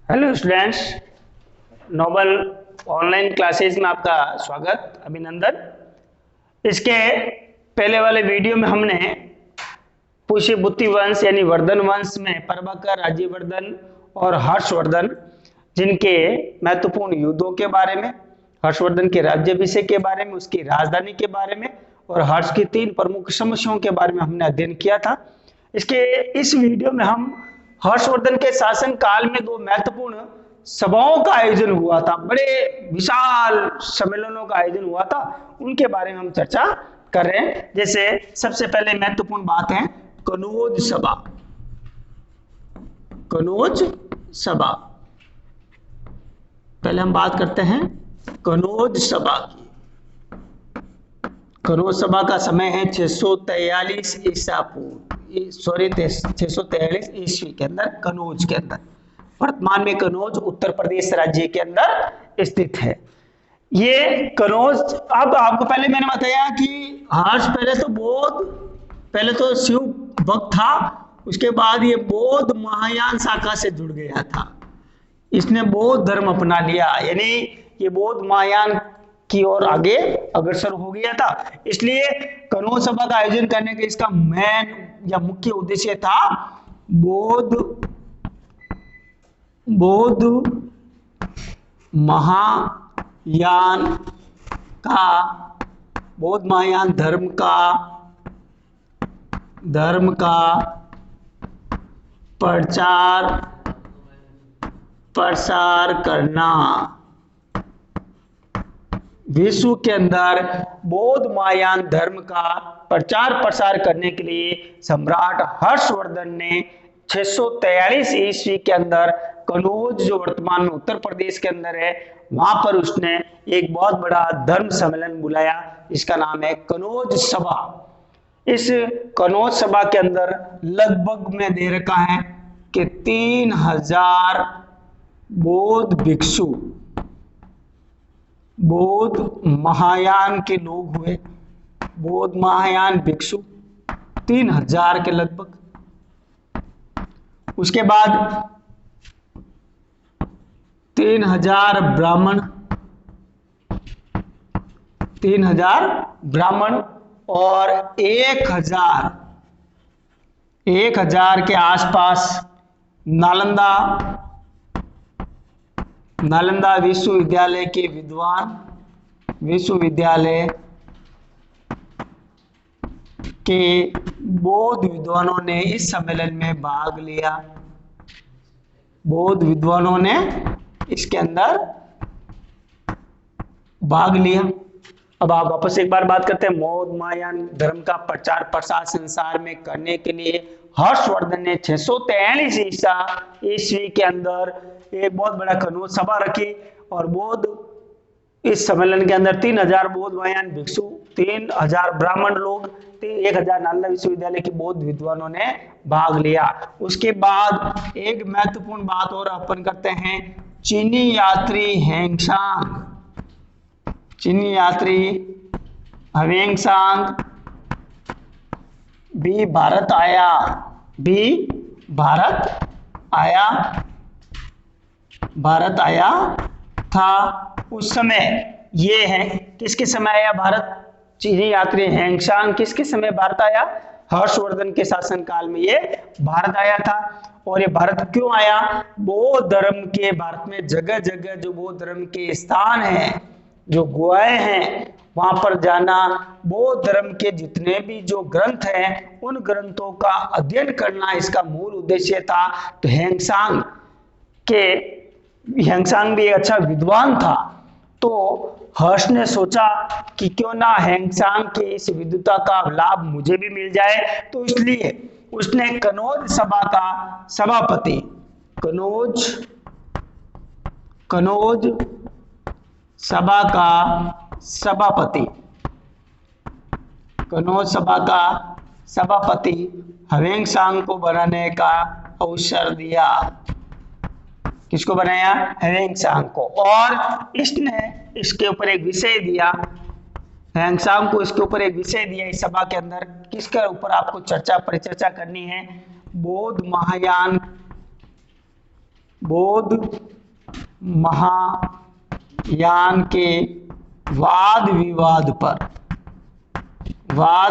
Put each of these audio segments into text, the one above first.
Hello students, Noble online classes में आपका स्वागत, अभिनंदन। इसके पहले वाले वीडियो में हमने पुष्यभूति वंश यानी वर्धन वंश में प्रभाकर, राज्यवर्धन और हर्षवर्धन जिनके महत्वपूर्ण युद्धों के बारे में, हर्षवर्धन के राज्याभिषेक के बारे में, उसकी राजधानी के बारे में और हर्ष की 3 प्रमुख समस्याओं के बारे में हमने अध्ययन किया था। इस वीडियो में हम हर्षवर्धन के शासन काल में 2 महत्वपूर्ण सभाओं का आयोजन हुआ था, बड़े विशाल सम्मेलनों का आयोजन हुआ था, उनके बारे में हम चर्चा कर रहे हैं। जैसे सबसे पहले महत्वपूर्ण बात है कनौज सभा। कनौज सभा, पहले हम बात करते हैं कनौज सभा की। कनौज सभा का समय है 643 ईसा पूर्व, 643 ईस्वी के अंदर, कनौज के अंदर। वर्तमान में कनौज उत्तर प्रदेश राज्य के अंदर स्थित है। ये कनौज, अब आपको पहले मैंने बताया कि हर्ष पहले तो शिव भक्त था, उसके बाद ये बौद्ध महायान शाखा से जुड़ गया था। इसने बौद्ध धर्म अपना लिया, यानी ये बौद्ध महायान की ओर आगे अग्रसर हो गया था। इसलिए कनौज सभा का आयोजन करने का इसका मेन या मुख्य उद्देश्य था बौद्ध महायान धर्म का प्रसार करना। विश्व के अंदर बौद्ध महायान धर्म का प्रचार प्रसार करने के लिए सम्राट हर्षवर्धन ने 643 ईस्वी के अंदर कनौज, जो वर्तमान में उत्तर प्रदेश के अंदर है, वहां पर उसने एक बहुत बड़ा धर्म सम्मेलन बुलाया। इसका नाम है कनौज सभा। इस कनौज सभा के अंदर लगभग में दे रखा है कि 3000 बौद्ध भिक्षु, बौद्ध महायान के लोग हुए, बौद्ध महायान भिक्षु 3000 के लगभग। उसके बाद 3000 ब्राह्मण और 1000 के आसपास नालंदा विश्वविद्यालय के विद्वान, विश्वविद्यालय के बौद्ध विद्वानों ने इस सम्मेलन में भाग लिया। बौद्ध विद्वानों ने इसके अंदर भाग लिया। अब आप वापस एक बार बात करते हैं, बौद्ध महायान धर्म का प्रचार प्रसार संसार में करने के लिए हर्षवर्धन ने 643 ईस्वी के अंदर एक बहुत बड़ा कनौज सभा रखी और बौद्ध, इस सम्मेलन के अंदर 3000 बौद्ध महायान भिक्षु, 3000 ब्राह्मण लोग, 1000 नालंदा विश्वविद्यालय के बौद्ध विद्वानों ने भाग लिया। उसके बाद एक महत्वपूर्ण बात और अपन करते हैं, चीनी यात्री ह्वेंसांग भी भारत आया था। उस समय ये है, किसके समय आया भारत? चीनी यात्री ह्वेंसांग किसके समय भारत आया? हर्षवर्धन के शासन काल में ये भारत आया था। और ये भारत क्यों आया? बौद्ध धर्म के, भारत में जगह जगह जो बौद्ध धर्म के स्थान हैं, जो गुहाएं हैं, वहां पर जाना, बौद्ध धर्म के जितने भी जो ग्रंथ हैं उन ग्रंथों का अध्ययन करना इसका मूल उद्देश्य था। तो ह्वेंसांग भी एक अच्छा विद्वान था, तो हर्ष ने सोचा कि क्यों ना ह्वेंसांग के इस विद्वता का लाभ मुझे भी मिल जाए। तो इसलिए उसने कनौज सभा का सभापति, कनौज सभा का सभापति ह्वेंसांग को बनाने का अवसर दिया। किसको बनाया? ह्वेंसांग को। और इसने इसके ऊपर एक विषय दिया, ह्वेंसांग को इसके ऊपर एक विषय दिया इस सभा के अंदर, किसके ऊपर आपको परिचर्चा करनी है? बौद्ध महायान बौद्ध महायान के वाद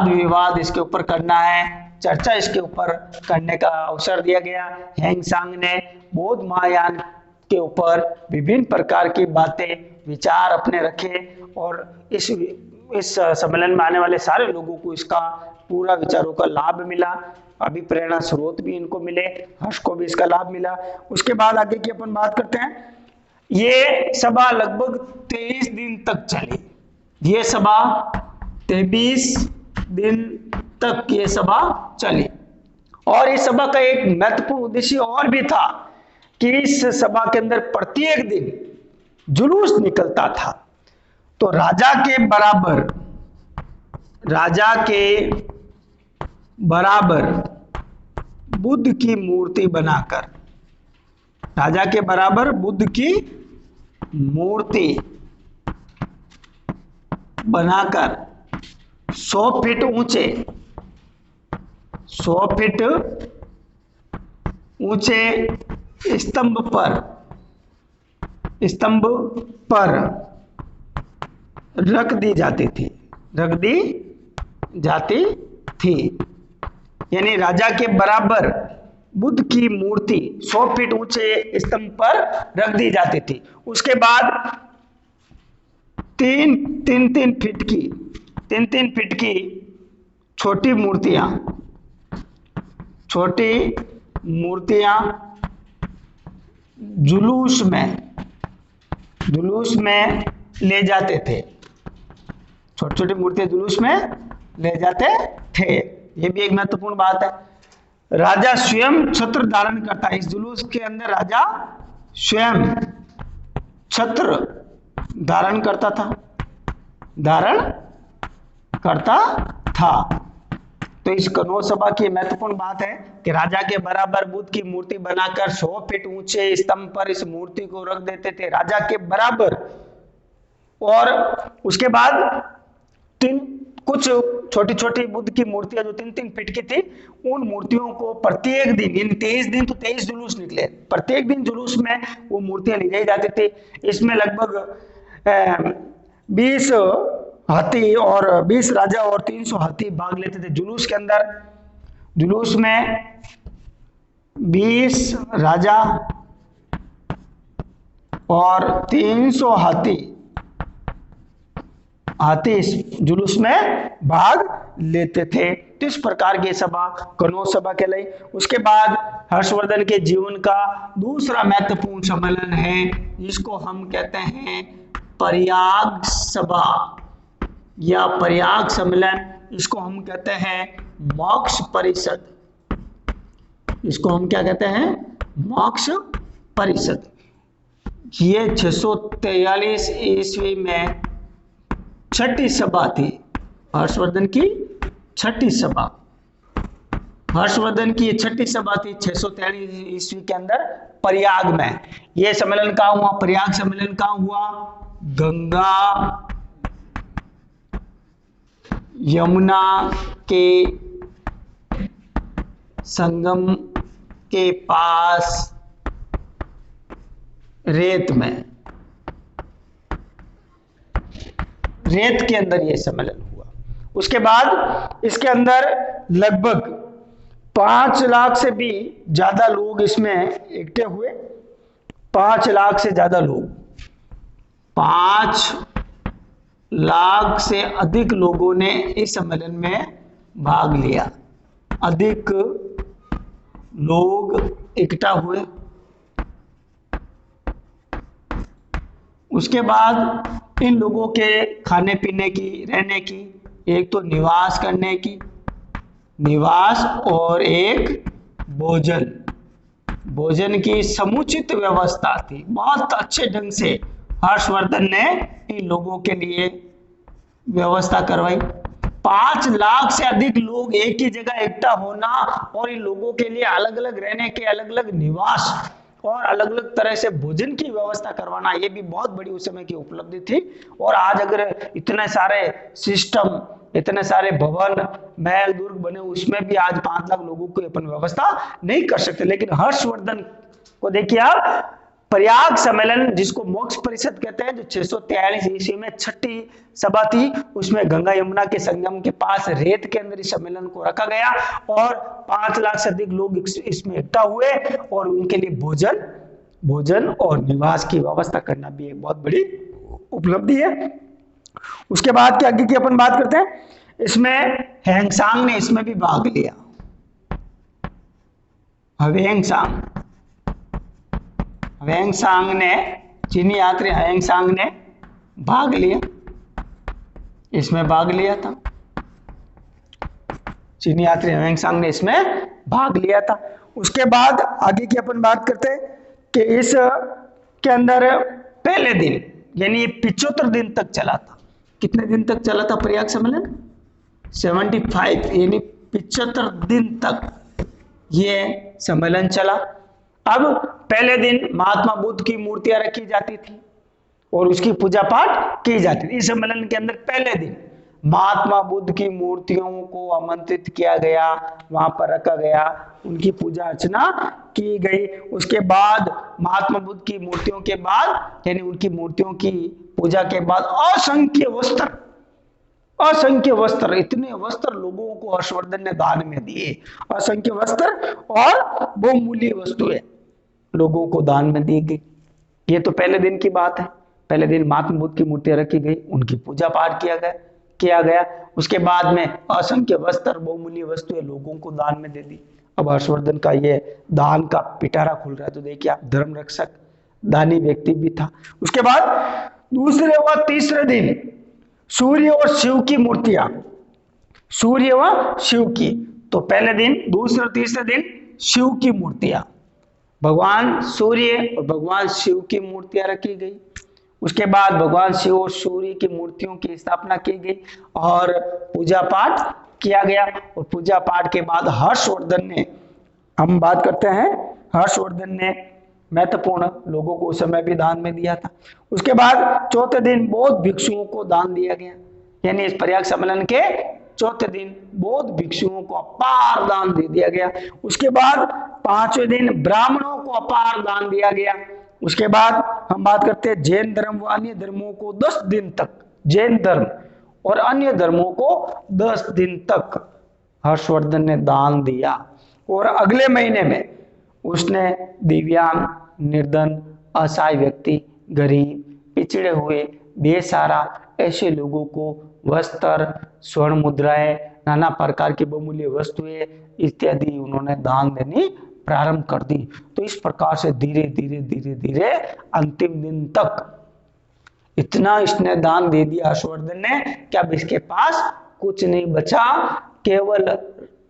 विवाद इसके ऊपर करना है, चर्चा इसके ऊपर करने का अवसर दिया गया। ह्वेनसांग ने बौद्ध महायान के ऊपर विभिन्न प्रकार की बातें विचार अपने रखे और इस सम्मेलन में आने वाले सारे लोगों को इसका पूरा विचारों का लाभ मिला, अभिप्रेरणा स्रोत भी इनको मिले, हर्ष को भी इसका लाभ मिला। उसके बाद आगे की अपन बात करते हैं। ये सभा लगभग 23 दिन तक चली। ये सभा 23 दिन तक ये सभा चली और इस सभा का एक महत्वपूर्ण उद्देश्य और भी था कि इस सभा के अंदर प्रत्येक दिन जुलूस निकलता था। तो राजा के बराबर बुद्ध की मूर्ति बनाकर, राजा के बराबर बुद्ध की मूर्ति बनाकर 100 फीट ऊंचे स्तंभ पर रख दी जाती थी। यानी राजा के बराबर बुद्ध की मूर्ति 100 फीट ऊंचे स्तंभ पर रख दी जाती थी। उसके बाद तीन फीट की छोटी मूर्तियां जुलूस में ले जाते थे। छोटी मूर्तियां जुलूस में ले जाते थे। ये भी एक महत्वपूर्ण बात है। राजा स्वयं छत्र धारण करता है। इस जुलूस के अंदर राजा स्वयं छत्र धारण करता था। तो इस कनौज सभा की महत्वपूर्ण बात है कि राजा के बराबर बुद्ध की मूर्ति बनाकर 100 फीट ऊंचे स्तंभ पर इस मूर्ति को रख देते थे, राजा के बराबर। और उसके बाद कुछ छोटी बुद्ध की मूर्तियां जो 3 फीट की थी, उन मूर्तियों को प्रत्येक दिन, इन 23 दिन तो 23 जुलूस निकले, प्रत्येक दिन जुलूस में वो मूर्तियां ले जाई जाती थी। इसमें लगभग 20 हाथी और 20 राजा और 300 हाथी भाग लेते थे जुलूस के अंदर। जुलूस में 20 राजा और 300 हाथी इस जुलूस में भाग लेते थे। तो इस प्रकार की सभा कनौज सभा कहलाई। उसके बाद हर्षवर्धन के जीवन का दूसरा महत्वपूर्ण सम्मेलन है, जिसको हम कहते हैं प्रयाग सभा या प्रयाग सम्मेलन। इसको हम कहते हैं मोक्ष परिषद। इसको हम क्या कहते हैं? मोक्ष परिषद। ये 643 ईस्वी में छठी सभा थी, हर्षवर्धन की छठी सभा। हर्षवर्धन की छठी सभा थी 643 ईस्वी के अंदर प्रयाग में। यह सम्मेलन कहाँ हुआ? प्रयाग सम्मेलन कहाँ हुआ? गंगा यमुना के संगम के पास रेत के अंदर यह सम्मेलन हुआ। उसके बाद इसके अंदर लगभग 5 लाख से भी ज्यादा लोग इसमें इकट्ठे हुए। 5 लाख से ज्यादा लोग, 5 लाख से अधिक लोगों ने इस सम्मेलन में भाग लिया। अधिक लोग इकट्ठा हुए। उसके बाद इन लोगों के खाने पीने की, रहने की, एक तो निवास करने की, निवास और एक भोजन की समुचित व्यवस्था थी। बहुत अच्छे ढंग से हर्षवर्धन ने इन लोगों के लिए व्यवस्था करवाई। 5 लाख से अधिक लोग एक ही जगह इकट्ठा होना और इन लोगों के लिए अलग अलग रहने के, अलग अलग निवास और अलग अलग तरह से भोजन की व्यवस्था करवाना, ये भी बहुत बड़ी उस समय की उपलब्धि थी। और आज अगर इतने सारे सिस्टम इतने सारे भवन महल दुर्ग बने, उसमें भी आज 5 लाख लोगों की अपन व्यवस्था नहीं कर सकते। लेकिन हर्षवर्धन को देखिए आप, प्रयाग सम्मेलन जिसको मोक्ष परिषद कहते हैं, जो 643 ईस्वी में छठी सभा थी, उसमें गंगा यमुना के संगम के पास रेत के अंदर इस सम्मेलन को रखा गया और 5 लाख से अधिक लोग इसमें इकट्ठा हुए और उनके लिए भोजन और निवास की व्यवस्था करना भी एक बहुत बड़ी उपलब्धि है। उसके बाद के आगे की अपन बात करते हैं, इसमें हैंगसांग ने इसमें भी भाग लिया। ह्वेंसांग ने, चीनी यात्री ह्वेंसांग ने भाग लिया, इसमें भाग लिया था। चीनी यात्री ह्वेंसांग ने इसमें भाग लिया था। उसके बाद आगे की अपन बात करते हैं कि इस के अंदर पहले दिन यानी 75 दिन तक चला था। कितने दिन तक चला था प्रयाग सम्मेलन? 75 यानी 75 दिन तक ये सम्मेलन चला। अब पहले दिन महात्मा बुद्ध की मूर्तियां रखी जाती थी और उसकी पूजा पाठ की जाती थी। इस सम्मेलन के अंदर पहले दिन महात्मा बुद्ध की मूर्तियों को आमंत्रित किया गया, वहां पर रखा गया, उनकी पूजा अर्चना की गई। उसके बाद महात्मा बुद्ध की मूर्तियों के बाद यानी उनकी मूर्तियों की पूजा के बाद असंख्य वस्त्र, इतने वस्त्र लोगों को हर्षवर्धन ने दान में दिए। असंख्य वस्त्र और बहुमूल्य वस्तुएं लोगों को दान में दी गई। ये तो पहले दिन की बात है। पहले दिन महात्मा बुद्ध की मूर्तियां रखी गई, उनकी पूजा पाठ किया गया। उसके बाद में असंख्य वस्त्र बहुमूल्य वस्तुएं लोगों को दान में दे दी। अब हर्षवर्धन का ये दान का पिटारा खुल रहा है, तो देखिए आप, धर्म रक्षक दानी व्यक्ति भी था। उसके बाद दूसरे व तीसरे दिन सूर्य और शिव की मूर्तियां, सूर्य व शिव की, तो पहले दिन, दूसरे और तीसरे दिन शिव की मूर्तियां, भगवान सूर्य और भगवान शिव की मूर्तियां रखी गई। उसके बाद भगवान शिव और सूर्य की मूर्तियों की स्थापना की गई और पूजा पाठ किया गया। और पूजा पाठ के बाद हर्षवर्धन ने, हम बात करते हैं, हर्षवर्धन ने महत्वपूर्ण लोगों को उस समय भी दान में दिया था। उसके बाद चौथे दिन बौद्ध भिक्षुओं को दान दिया गया, यानी इस प्रयाग सम्मेलन के चौथे दिन बौद्ध भिक्षुओं को अपार दान दे दिया गया। उसके बाद पांचवें दिन ब्राह्मणों को अपार दान दिया गया। उसके बाद हम बात करते हैं जैन धर्म व अन्य धर्मों को 10 दिन तक, जैन धर्म और अन्य धर्मों को 10 दिन तक हर्षवर्धन ने दान दिया। और अगले महीने में उसने दिव्यांग, निर्धन, असहाय व्यक्ति, गरीब, पिछड़े हुए, बेसहारा ऐसे लोगों को वस्त्र, स्वर्ण मुद्राएं, नाना प्रकार की बहुमूल्य वस्तुएं इत्यादि उन्होंने दान देनी प्रारंभ कर दी। तो इस प्रकार से धीरे धीरे अंतिम दिन तक इतना इसने दान दे दिया हर्षवर्धन ने कि अब इसके पास कुछ नहीं बचा। केवल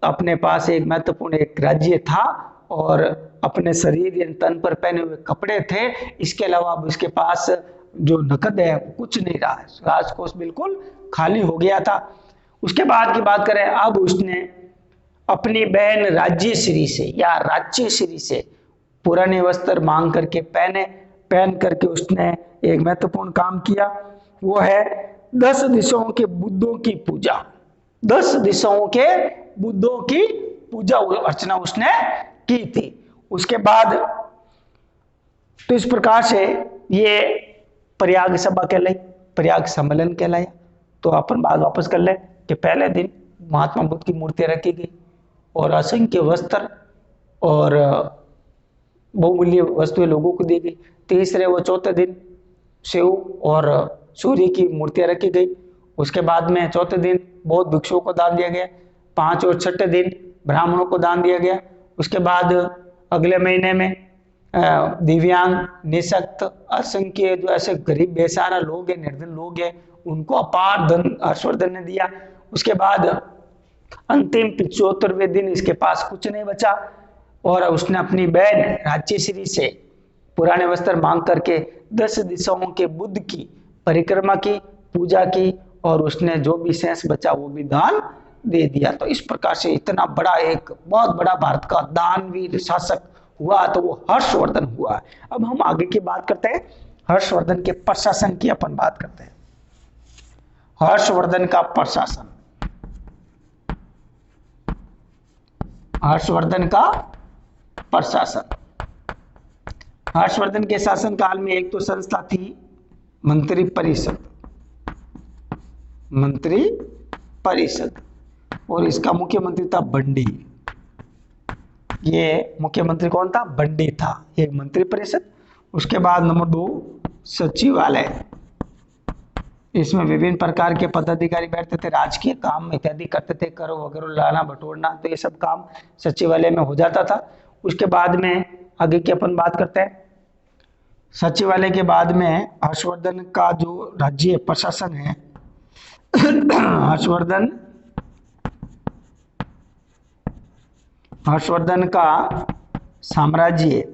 अपने पास एक महत्वपूर्ण एक राज्य था और अपने शरीर या तन पर पहने हुए कपड़े थे। इसके अलावा अब इसके पास जो नकद है कुछ नहीं रहा, राजकोष बिल्कुल खाली हो गया था। उसके बाद की बात करें, अब उसने अपनी बहन राज्यश्री से पुराने वस्त्र मांग करके पहन करके उसने एक महत्वपूर्ण काम किया, वो है 10 दिशाओं के बुद्धों की पूजा। 10 दिशाओं के बुद्धों की पूजा अर्चना उसने की थी। उसके बाद तो इस प्रकार से ये प्रयाग सभा कहलाई, प्रयाग सम्मेलन कहलाया। तो अपन बात वापस कर ले कि पहले दिन महात्मा बुद्ध की मूर्तियां रखी गई और असंख्य वस्त्र और बहुमूल्य वस्तुएं लोगों को दी गई। तीसरे व चौथे दिन शिव और सूर्य की मूर्तियां रखी गई। उसके बाद में चौथे दिन बौद्ध भिक्षुओं को दान दिया गया। 5 और 6ठे दिन ब्राह्मणों को दान दिया गया। उसके बाद अगले महीने में दिव्यांग, निशक्त, असंख्य जो ऐसे गरीब बेसहारा लोग हैं, निर्धन लोग हैं, उनको अपार धन हर्षवर्धन ने दिया। उसके बाद अंतिम 75वें दिन इसके पास कुछ नहीं बचा और उसने अपनी बहन राज्यश्री से पुराने वस्त्र मांग करके 10 दिशाओं के बुद्ध की परिक्रमा की, पूजा की और उसने जो भी शेष बचा वो भी दान दे दिया। तो इस प्रकार से इतना बड़ा, एक बहुत बड़ा भारत का दानवीर शासक हुआ तो वो हर्षवर्धन हुआ। अब हम आगे की बात करते हैं, हर्षवर्धन के प्रशासन की अपन बात करते हैं। हर्षवर्धन का प्रशासन, हर्षवर्धन का प्रशासन। हर्षवर्धन के शासनकाल में एक तो संस्था थी मंत्रिपरिषद, मंत्रिपरिषद, और इसका मुख्यमंत्री था बंडी। ये मुख्यमंत्री कौन था? बंडी था। एक मंत्रिपरिषद, उसके बाद नंबर 2 सचिवालय। इसमें विभिन्न प्रकार के पदाधिकारी बैठते थे, राजकीय काम इत्यादि करते थे, करो वगैरह लाना बटोरना, तो ये सब काम सचिवालय में हो जाता था। उसके बाद में आगे की अपन बात करते हैं। सचिवालय के बाद में हर्षवर्धन का जो राज्य प्रशासन है हर्षवर्धन का साम्राज्य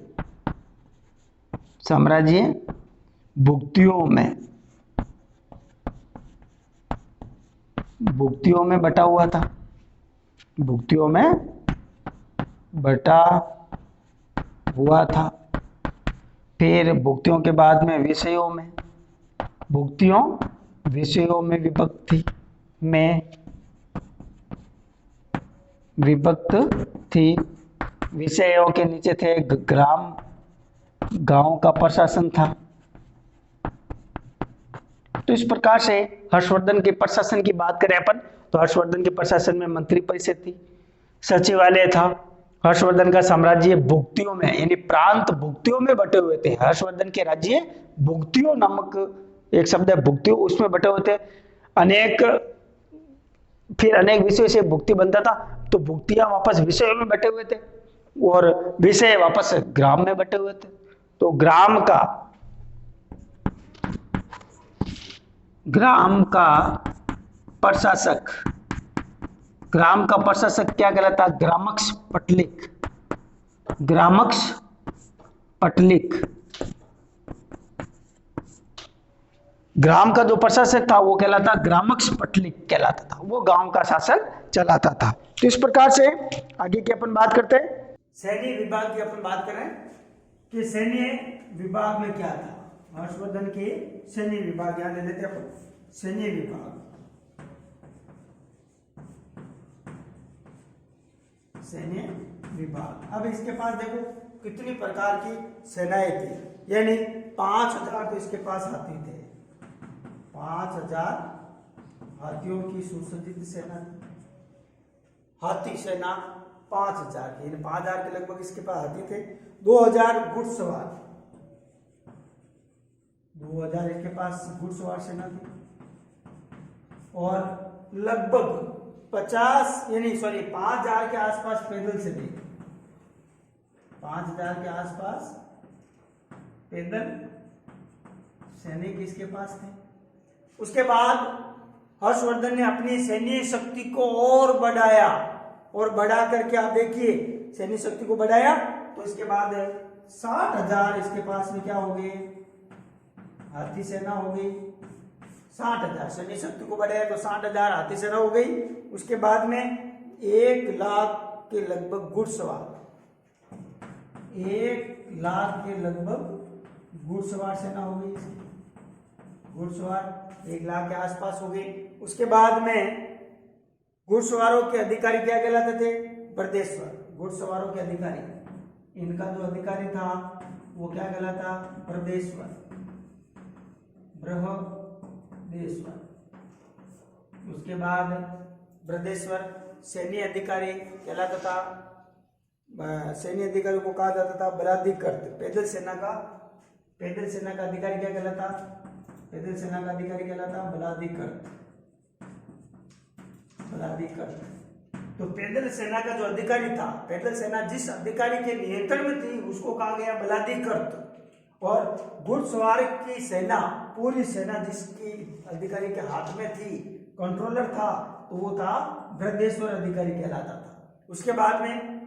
भुक्तियों में बटा हुआ था। भुक्तियों में बटा हुआ था। फिर भुक्तियों के बाद में विषयों में विभक्त थी। विषयों के नीचे थे ग्राम, गांव का प्रशासन था। तो इस प्रकार से हर्षवर्धन के प्रशासन की बात करें अपन, तो हर्षवर्धन के प्रशासन में मंत्रिपरिषद थी, सचिवालय था। हर्षवर्धन का साम्राज्य भुक्तियों में यानी प्रांत भुक्तियों में बटे हुए थे। हर्षवर्धन के राज्य भुक्तियों नामक एक शब्द है, भुक्तियों, उसमें बटे हुए थे। फिर अनेक विषयों से भुक्ति बनता था, तो भुक्तियां वापस विषयों में बटे हुए थे और विषय वापस ग्राम में बटे हुए थे। तो ग्राम का प्रशासक क्या कहलाता? ग्रामक्ष पटलिक। ग्राम का जो प्रशासक था वो कहलाता ग्रामक्ष पटलिक कहलाता था। वो गांव का शासन चलाता था। तो इस प्रकार से आगे की अपन बात करते हैं। सैन्य विभाग की अपन बात करें कि सैन्य विभाग में क्या था। हर्षवर्धन के सैन्य विभाग यहां ले लेते हैं अपन। सैन्य विभाग। अब इसके पास देखो कितनी प्रकार की सेनाएं थी, यानी 5000 तो इसके पास हाथी थे। 5000 हाथियों की सुसज्जित सेना थी। हाथी सेना 5000 की, यानी 5000 के लगभग इसके पास हाथी थे। 2000 घुड़सवार, 2000 इसके पास घुड़सवार सेना थी। और लगभग 5000 के आसपास पैदल सेना, 5000 के आसपास पैदल सैनिक इसके पास थे। उसके बाद हर्षवर्धन ने अपनी सैन्य शक्ति को और बढ़ाया, और बढ़ा करके आप देखिए सैन्य शक्ति को बढ़ाया तो इसके बाद 60,000 इसके पास में क्या हो गए? हाथी सेना हो गई। 60,000 सैन्य शक्ति को बढ़ाया तो 60,000 हाथी सेना हो गई। उसके बाद में 1,00,000 के लगभग घुड़सवार, 1,00,000 के लगभग घुड़सवार सेना हो गई। घुड़सवार 1,00,000 के आसपास हो गई। उसके बाद में घुड़सवारों के अधिकारी क्या कहलाते थे? बृहदेश्वर। घुड़सवारों के अधिकारी, इनका जो अधिकारी था वो क्या कहलाता? बृहदेश्वर। उसके बाद बृहदेश्वर सैन्य अधिकारी कहलाता था। सैन्य अधिकारी को कहा जाता था बलाधिकृत। पैदल सेना का अधिकारी क्या कहलाता? पैदल सेना का अधिकारी कहलाता बलाधिकृत। तो पैदल सेना का जो अधिकारी था, पैदल सेना जिस अधिकारी के नियंत्रण में थी उसको कहा गया बलाधिकृत। और घुड़सवार की सेना, पूरी सेना जिसकी अधिकारी के हाथ में थी, कंट्रोलर था, तो वो था बृहदेश्वर अधिकारी कहलाता था। उसके बाद में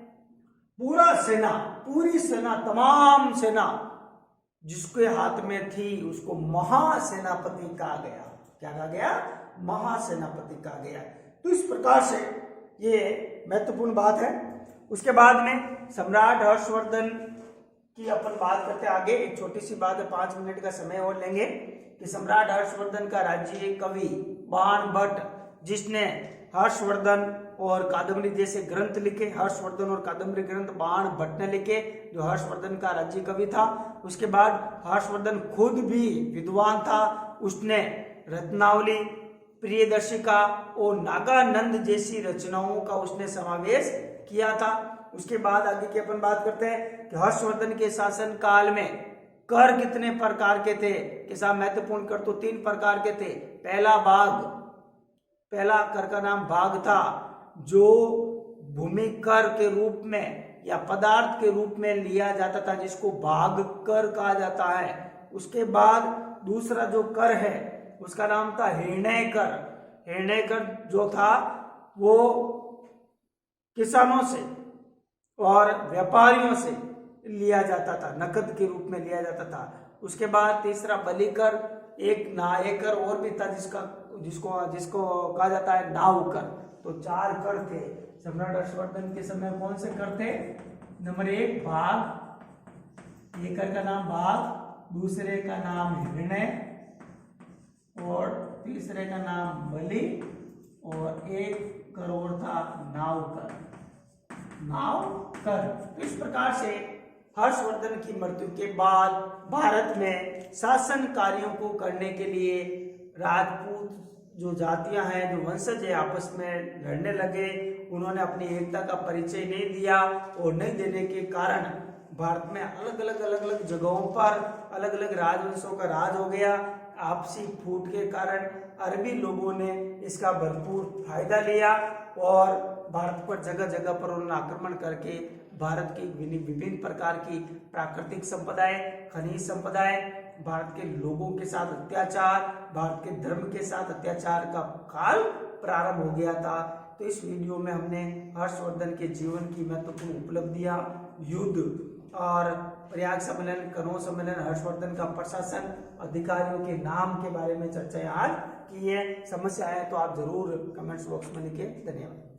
पूरी सेना, तमाम सेना जिसके हाथ में थी उसको महासेनापति कहा गया। क्या कहा गया? महासेनापति कहा गया। तो इस प्रकार से ये महत्वपूर्ण बात है। उसके बाद में सम्राट हर्षवर्धन की अपन बात करते आगे। एक छोटी सी बात है, 5 मिनट का समय और लेंगे कि सम्राट हर्षवर्धन का राज्य कवि बाणभट्ट, जिसने हर्षवर्धन और कादम्बरी जैसे ग्रंथ लिखे। हर्षवर्धन और कादम्बरी ग्रंथ बाण भट्ट ने लिखे, जो हर्षवर्धन का राज्य कवि था। उसके बाद हर्षवर्धन खुद भी विद्वान था, उसने रत्नावली, प्रियदर्शिका और नागानंद जैसी रचनाओं का उसने समावेश किया था। उसके बाद आगे की अपन बात करते हैं कि हर्षवर्धन के शासन काल में कर कितने प्रकार के थे। किसान महत्वपूर्ण कर तो 3 प्रकार के थे। पहला कर का नाम भाग था, जो भूमि कर के रूप में या पदार्थ के रूप में लिया जाता था, जिसको भाग कर कहा जाता है। उसके बाद दूसरा जो कर है उसका नाम था हिरण्य कर। हिरण्य कर जो था वो किसानों से और व्यापारियों से लिया जाता था, नकद के रूप में लिया जाता था। उसके बाद तीसरा बलिकर, एक नायकर और भी था जिसको कहा जाता है नावकर। तो 4 कर थे सम्राट हर्षवर्धन के समय। कौन से कर थे? नंबर 1 भाग, एक कर का नाम भाग, दूसरे का नाम हिरण्य और तीसरे का नाम बलि, और 1 करोड़ था नावकर। तो इस प्रकार से हर्षवर्धन की मृत्यु के बाद भारत में शासन कार्यों को करने के लिए राजपूत जो जातियां हैं, जो वंशज है, आपस में लड़ने लगे। उन्होंने अपनी एकता का परिचय नहीं दिया और नहीं देने के कारण भारत में अलग अलग जगहों पर अलग अलग राजवंशों का राज हो गया। आपसी फूट के कारण अरबी लोगों ने इसका भरपूर फायदा लिया और भारत पर जगह जगह पर उन्होंने आक्रमण करके भारत की विभिन्न प्रकार की प्राकृतिक संपदाएं, खनिज संपदाएं, भारत के लोगों के साथ अत्याचार, भारत के धर्म के साथ अत्याचार का काल प्रारंभ हो गया था। तो इस वीडियो में हमने हर्षवर्धन के जीवन की महत्वपूर्ण उपलब्धियां, युद्ध और प्रयाग सम्मेलन, कनौज सम्मेलन, हर्षवर्धन का प्रशासन, अधिकारियों के नाम के बारे में चर्चाएं आज की है। समस्या है तो आप जरूर कमेंट्स बॉक्स में लिखें। धन्यवाद।